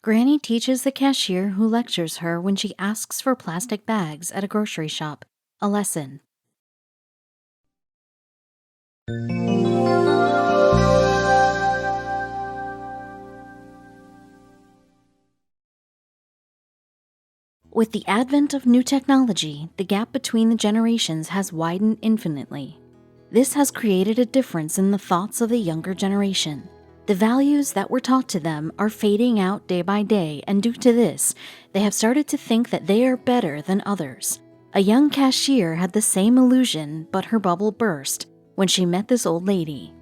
Granny teaches the cashier who lectures her when she asks for plastic bags at a grocery shop a lesson. With the advent of new technology, the gap between the generations has widened infinitely. This has created a difference in the thoughts of the younger generation. The values that were taught to them are fading out day by day, and due to this, they have started to think that they are better than others. A young cashier had the same illusion, but her bubble burst when she met this old lady.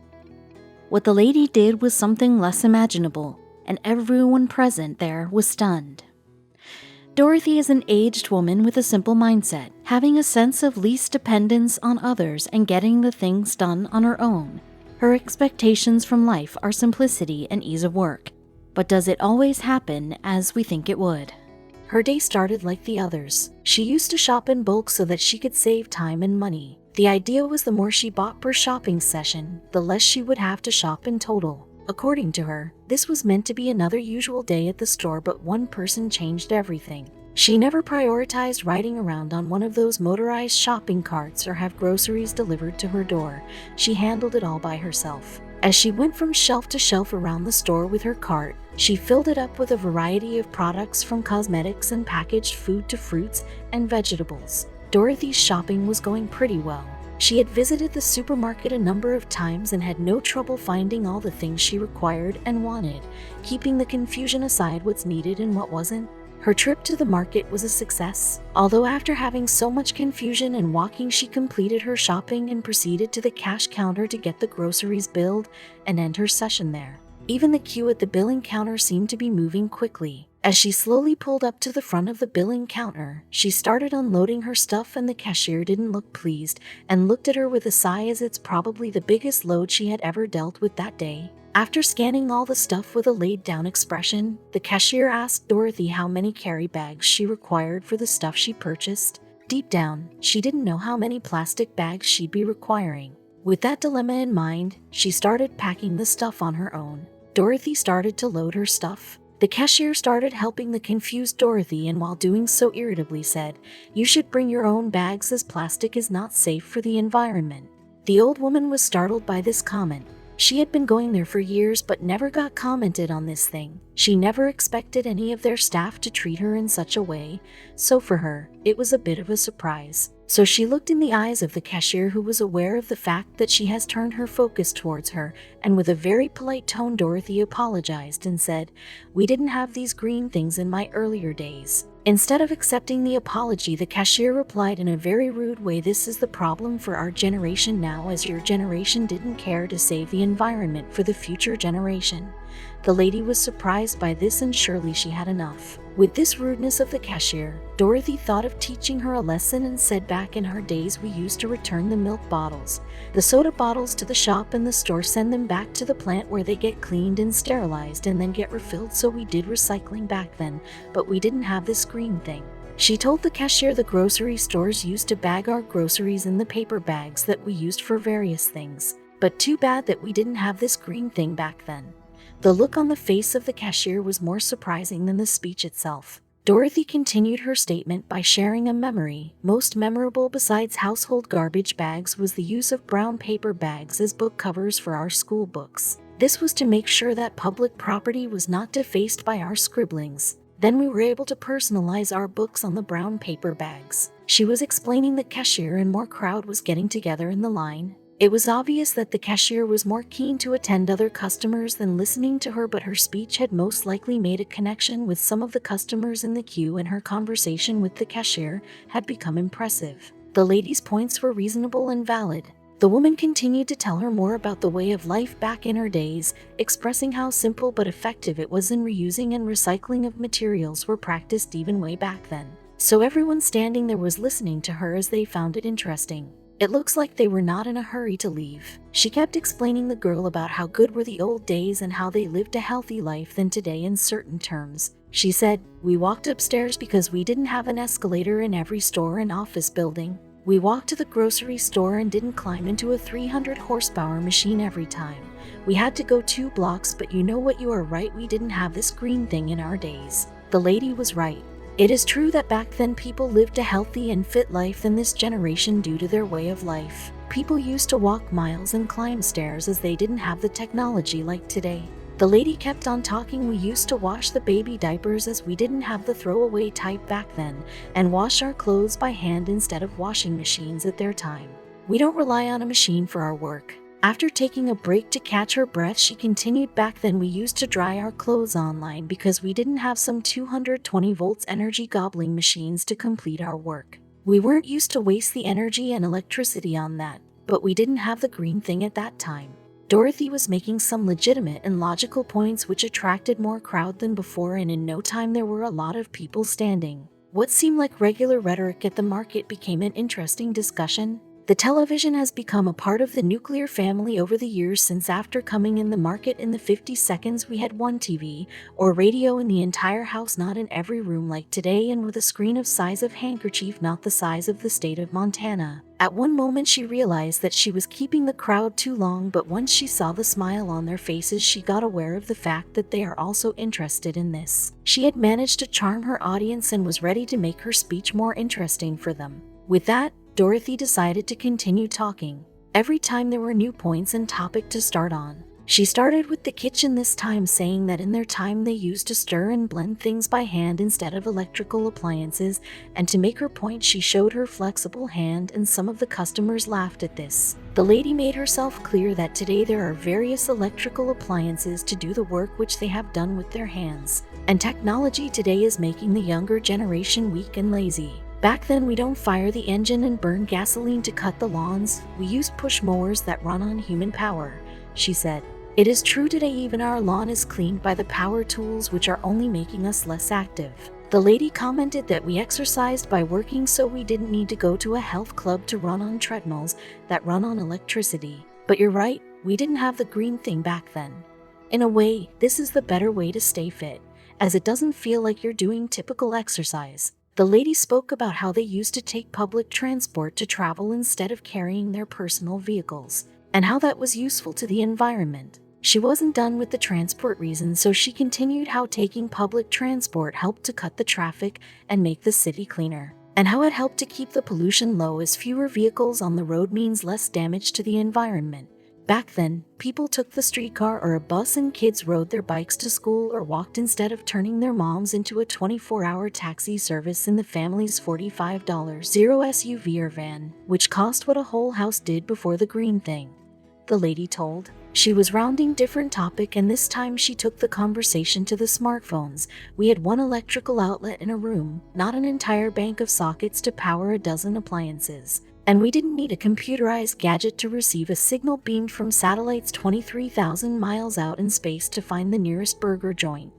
What the lady did was something less imaginable, and everyone present there was stunned. Dorothy is an aged woman with a simple mindset, having a sense of least dependence on others and getting the things done on her own. Her expectations from life are simplicity and ease of work. But does it always happen as we think it would? Her day started like the others. She used to shop in bulk so that she could save time and money. The idea was the more she bought per shopping session, the less she would have to shop in total. According to her, this was meant to be another usual day at the store, but one person changed everything. She never prioritized riding around on one of those motorized shopping carts or have groceries delivered to her door. She handled it all by herself. As she went from shelf to shelf around the store with her cart, she filled it up with a variety of products from cosmetics and packaged food to fruits and vegetables. Dorothy's shopping was going pretty well. She had visited the supermarket a number of times and had no trouble finding all the things she required and wanted, keeping the confusion aside what's needed and what wasn't. Her trip to the market was a success, although after having so much confusion and walking, she completed her shopping and proceeded to the cash counter to get the groceries billed and end her session there. Even the queue at the billing counter seemed to be moving quickly. As she slowly pulled up to the front of the billing counter, she started unloading her stuff, and the cashier didn't look pleased and looked at her with a sigh, as it's probably the biggest load she had ever dealt with that day. After scanning all the stuff with a laid-down expression, the cashier asked Dorothy how many carry bags she required for the stuff she purchased. Deep down, she didn't know how many plastic bags she'd be requiring. With that dilemma in mind, she started packing the stuff on her own. Dorothy started to load her stuff. The cashier started helping the confused Dorothy, and while doing so irritably said, "You should bring your own bags as plastic is not safe for the environment." The old woman was startled by this comment. She had been going there for years but never got commented on this thing. She never expected any of their staff to treat her in such a way, so for her, it was a bit of a surprise. So she looked in the eyes of the cashier, who was aware of the fact that she has turned her focus towards her, and with a very polite tone, Dorothy apologized and said, "We didn't have these green things in my earlier days." Instead of accepting the apology, the cashier replied in a very rude way, "This is the problem for our generation now, as your generation didn't care to save the environment for the future generation." The lady was surprised by this, and surely she had enough. With this rudeness of the cashier, Dorothy thought of teaching her a lesson and said, "Back in our days, we used to return the milk bottles, the soda bottles to the shop and the store, send them back to the plant where they get cleaned and sterilized and then get refilled. So we did recycling back then, but we didn't have this green thing." She told the cashier the grocery stores used to bag our groceries in the paper bags that we used for various things, but too bad that we didn't have this green thing back then. The look on the face of the cashier was more surprising than the speech itself. Dorothy continued her statement by sharing a memory. Most memorable besides household garbage bags was the use of brown paper bags as book covers for our school books. This was to make sure that public property was not defaced by our scribblings. Then we were able to personalize our books on the brown paper bags. She was explaining the cashier, and more crowd was getting together in the line. It was obvious that the cashier was more keen to attend other customers than listening to her, but her speech had most likely made a connection with some of the customers in the queue, and her conversation with the cashier had become impressive. The lady's points were reasonable and valid. The woman continued to tell her more about the way of life back in her days, expressing how simple but effective it was in reusing and recycling of materials were practiced even way back then. So everyone standing there was listening to her, as they found it interesting. It looks like they were not in a hurry to leave. She kept explaining the girl about how good were the old days and how they lived a healthy life than today in certain terms. She said, "We walked upstairs because we didn't have an escalator in every store and office building. We walked to the grocery store and didn't climb into a 300 horsepower machine every time. We had to go 2 blocks, but you know what, you are right, we didn't have this green thing in our days. The lady was right. It is true that back then people lived a healthy and fit life than this generation due to their way of life. People used to walk miles and climb stairs as they didn't have the technology like today. The lady kept on talking. We used to wash the baby diapers as we didn't have the throwaway type back then, and wash our clothes by hand instead of washing machines at their time. We don't rely on a machine for our work. After taking a break to catch her breath, she continued, back then we used to dry our clothes online because we didn't have some 220 volts energy gobbling machines to complete our work. We weren't used to waste the energy and electricity on that, but we didn't have the green thing at that time. Dorothy was making some legitimate and logical points which attracted more crowd than before, and in no time there were a lot of people standing. What seemed like regular rhetoric at the market became an interesting discussion. The television has become a part of the nuclear family over the years, since after coming in the market in the 50s we had one TV or radio in the entire house, not in every room like today, and with a screen of size of handkerchief, not the size of the state of Montana. At one moment she realized that she was keeping the crowd too long, but once she saw the smile on their faces she got aware of the fact that they are also interested in this. She had managed to charm her audience and was ready to make her speech more interesting for them. With that, Dorothy decided to continue talking. Every time there were new points and topic to start on. She started with the kitchen this time, saying that in their time they used to stir and blend things by hand instead of electrical appliances, and to make her point she showed her flexible hand, and some of the customers laughed at this. The lady made herself clear that today there are various electrical appliances to do the work which they have done with their hands, and technology today is making the younger generation weak and lazy. Back then we don't fire the engine and burn gasoline to cut the lawns, we use push mowers that run on human power, she said. It is true today even our lawn is cleaned by the power tools which are only making us less active. The lady commented that we exercised by working, so we didn't need to go to a health club to run on treadmills that run on electricity. But you're right, we didn't have the green thing back then. In a way, this is the better way to stay fit, as it doesn't feel like you're doing typical exercise. The lady spoke about how they used to take public transport to travel instead of carrying their personal vehicles, and how that was useful to the environment. She wasn't done with the transport reasons, so she continued how taking public transport helped to cut the traffic and make the city cleaner, and how it helped to keep the pollution low, as fewer vehicles on the road means less damage to the environment. Back then, people took the streetcar or a bus, and kids rode their bikes to school or walked instead of turning their moms into a 24-hour taxi service in the family's $45 Zero SUV or van, which cost what a whole house did before the green thing. The lady told. She was rounding different topic, and this time she took the conversation to the smartphones. We had one electrical outlet in a room, not an entire bank of sockets to power a dozen appliances. And we didn't need a computerized gadget to receive a signal beamed from satellites 23,000 miles out in space to find the nearest burger joint.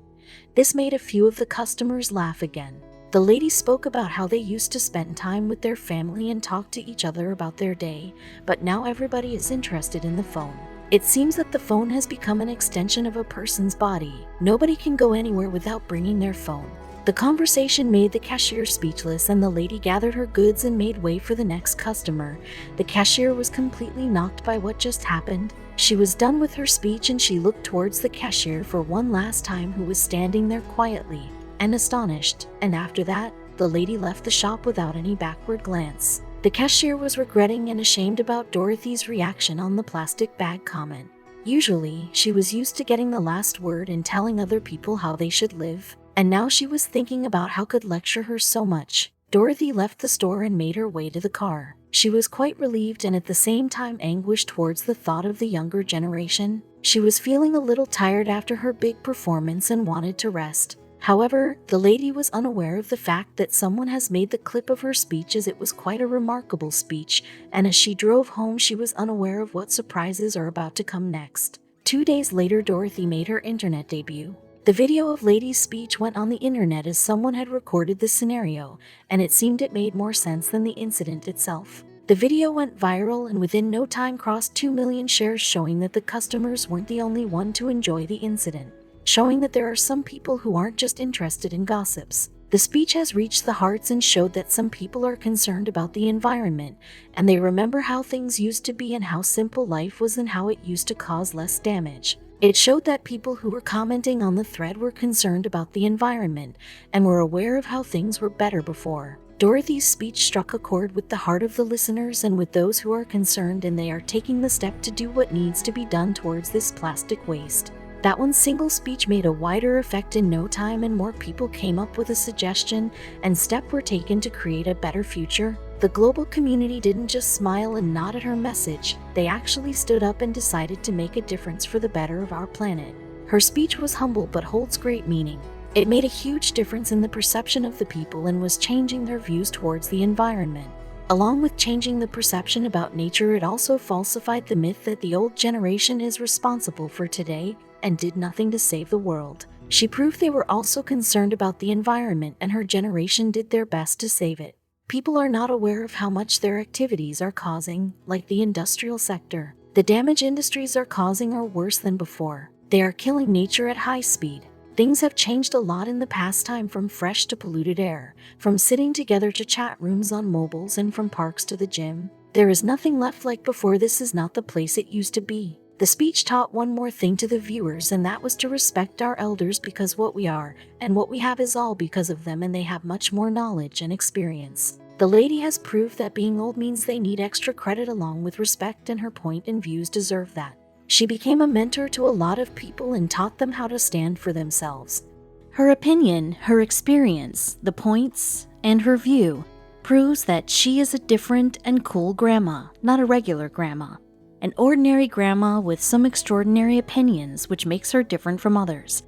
This made a few of the customers laugh again. The lady spoke about how they used to spend time with their family and talk to each other about their day, but now everybody is interested in the phone. It seems that the phone has become an extension of a person's body. Nobody can go anywhere without bringing their phone. The conversation made the cashier speechless, and the lady gathered her goods and made way for the next customer. The cashier was completely knocked by what just happened. She was done with her speech and she looked towards the cashier for one last time, who was standing there quietly and astonished, and after that, the lady left the shop without any backward glance. The cashier was regretting and ashamed about Dorothy's reaction on the plastic bag comment. Usually, she was used to getting the last word and telling other people how they should live, and now she was thinking about how could lecture her so much. Dorothy left the store and made her way to the car. She was quite relieved and at the same time anguished towards the thought of the younger generation. She was feeling a little tired after her big performance and wanted to rest. However, the lady was unaware of the fact that someone has made the clip of her speech, as it was quite a remarkable speech, and as she drove home she was unaware of what surprises are about to come next. 2 days later, Dorothy made her internet debut. The video of Lady's speech went on the internet as someone had recorded the scenario, and it seemed it made more sense than the incident itself. The video went viral and within no time crossed 2 million shares, showing that the customers weren't the only one to enjoy the incident, showing that there are some people who aren't just interested in gossips. The speech has reached the hearts and showed that some people are concerned about the environment, and they remember how things used to be and how simple life was and how it used to cause less damage. It showed that people who were commenting on the thread were concerned about the environment and were aware of how things were better before. Dorothy's speech struck a chord with the heart of the listeners and with those who are concerned, and they are taking the step to do what needs to be done towards this plastic waste. That one single speech made a wider effect in no time, and more people came up with a suggestion and steps were taken to create a better future. The global community didn't just smile and nod at her message, they actually stood up and decided to make a difference for the better of our planet. Her speech was humble but holds great meaning. It made a huge difference in the perception of the people and was changing their views towards the environment. Along with changing the perception about nature, it also falsified the myth that the old generation is responsible for today and did nothing to save the world. She proved they were also concerned about the environment, and her generation did their best to save it. People are not aware of how much their activities are causing, like the industrial sector. The damage industries are causing are worse than before. They are killing nature at high speed. Things have changed a lot in the past time, from fresh to polluted air, from sitting together to chat rooms on mobiles, and from parks to the gym. There is nothing left like before. This is not the place it used to be. The speech taught one more thing to the viewers, and that was to respect our elders, because what we are and what we have is all because of them, and they have much more knowledge and experience. The lady has proved that being old means they need extra credit along with respect, and her point and views deserve that. She became a mentor to a lot of people and taught them how to stand for themselves. Her opinion, her experience, the points, and her view proves that she is a different and cool grandma, not a regular grandma. An ordinary grandma with some extraordinary opinions, which makes her different from others.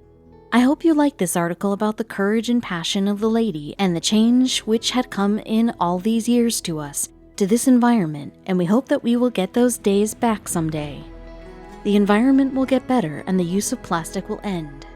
I hope you liked this article about the courage and passion of the lady and the change which had come in all these years to us, to this environment, and we hope that we will get those days back someday. The environment will get better and the use of plastic will end.